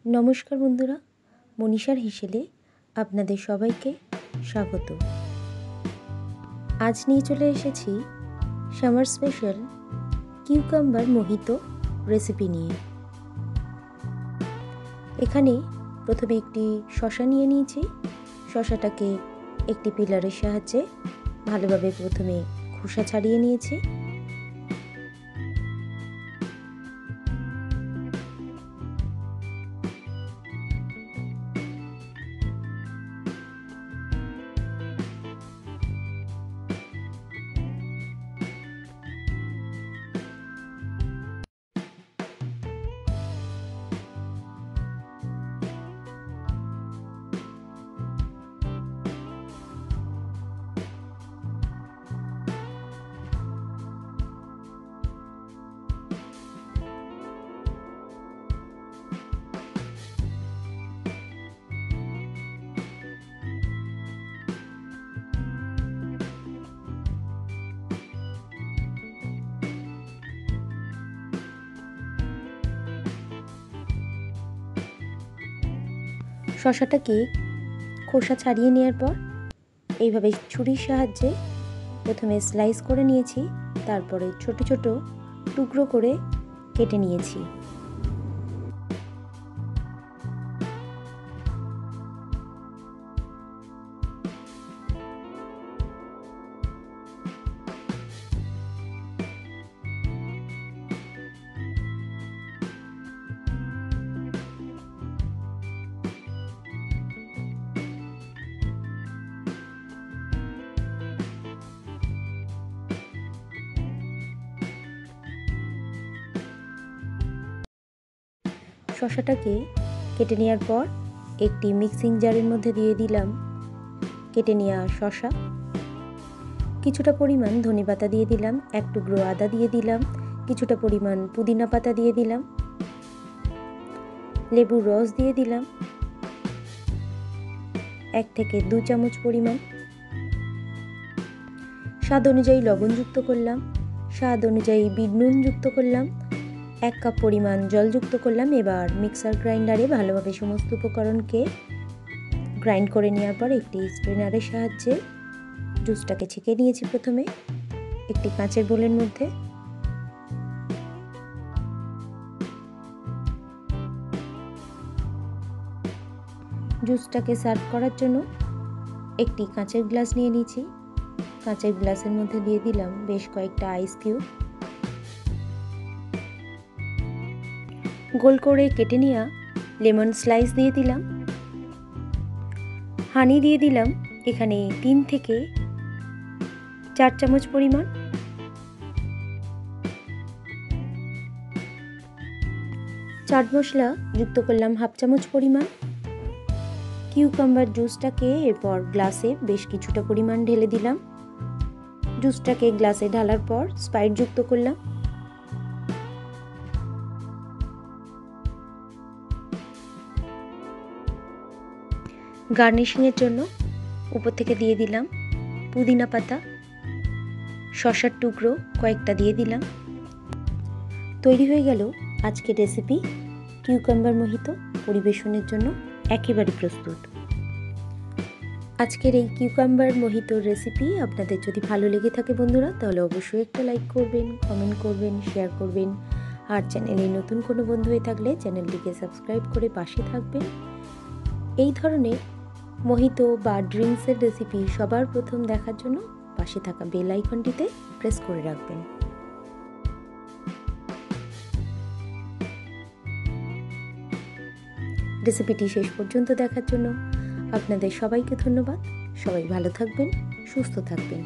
नमस्कार बंधुरा मनीषार हिसेले आपनादेर सबाइके स्वागत। आज निये चले एसेछि सामार स्पेशल किउकाम्बर मोहितो रेसिपि निये। एखाने प्रथमे एकटी शशा निये निয়েছি। शशाटाके एकटी पिलारेर साहाज्ये भालोभाবে प्रथमे खोसा छाड़िয়ে নিয়েছি। শশাটাকে খোসা ছাড়িয়ে নেওয়ার পর এইভাবে ছুরির সাহায্যে প্রথমে স্লাইস করে নিয়েছি, তারপরে ছোট ছোট টুকরো করে কেটে নিয়েছি। শশাটাকে কেটে নেওয়ার পর একটি মিক্সিং জারের মধ্যে দিয়ে দিলাম কেটে নেওয়া শশা, কিছুটা পরিমাণ ধনেপাতা দিয়ে দিলাম, এক টুকরো আদা দিয়ে দিলাম, কিছুটা পরিমাণ পুদিনা পাতা দিয়ে দিলাম, লেবুর রস দিয়ে দিলাম 1 থেকে 2 চামচ পরিমাণ, স্বাদ অনুযায়ী লবণ যুক্ত করলাম, স্বাদ অনুযায়ী বিট নুন যুক্ত করলাম, 1 কাপ পরিমাণ জল যুক্ত করলাম। এবার মিক্সার গ্রাইন্ডারে ভালোভাবে সমস্ত উপকরণকে গ্রাইন্ড করে নেওয়ার পর একটি স্ট্রেনারের সাহায্যে জুসটাকে ছেঁকে নিয়েছি। প্রথমে একটি কাঁচের বোলের মধ্যে জুসটাকে সার্ভ করার জন্য একটি কাঁচের গ্লাস নিয়ে নিয়েছি। কাঁচের গ্লাসের মধ্যে দিয়ে দিলাম বেশ কয়েকটা আইস কিউব, গোল করে কেটে নেওয়া লেমন স্লাইস দিয়ে দিলাম, হানি দিয়ে দিলাম এখানে 3 থেকে 4 চামচ পরিমাণ, চাট মশলা যুক্ত করলাম 1/2 চামচ পরিমাণ। কিউকাম্বার জুসটাকে এরপর গ্লাসে বেশ কিছুটা পরিমাণ ঢেলে দিলাম। জুসটাকে গ্লাসে ঢালার পর স্প্রাইট যুক্ত করলাম। গার্নিশিংয়ের জন্য উপর থেকে দিয়ে দিলাম পুদিনা পাতা, শসার টুকরো কয়েকটা দিয়ে দিলাম। তৈরি হয়ে গেল আজকের রেসিপি কিউকাম্বার মোহিতো, পরিবেশনের জন্য একেবারে প্রস্তুত। আজকের এই কিউকাম্বার মোহিতোর রেসিপি আপনাদের যদি ভালো লেগে থাকে বন্ধুরা, তাহলে অবশ্যই একটা লাইক করবেন, কমেন্ট করবেন, শেয়ার করবেন, আর চ্যানেলে নতুন কোনো বন্ধু হয়ে থাকলে চ্যানেলটিকে সাবস্ক্রাইব করে পাশে থাকবেন। এই ধরনের মোহিতো বা ড্রিঙ্কসের রেসিপি সবার প্রথম দেখার জন্য পাশে থাকা বেল আইকনটিতে প্রেস করে রাখবেন। রেসিপিটি শেষ পর্যন্ত দেখার জন্য আপনাদের সবাইকে ধন্যবাদ। সবাই ভালো থাকবেন, সুস্থ থাকবেন।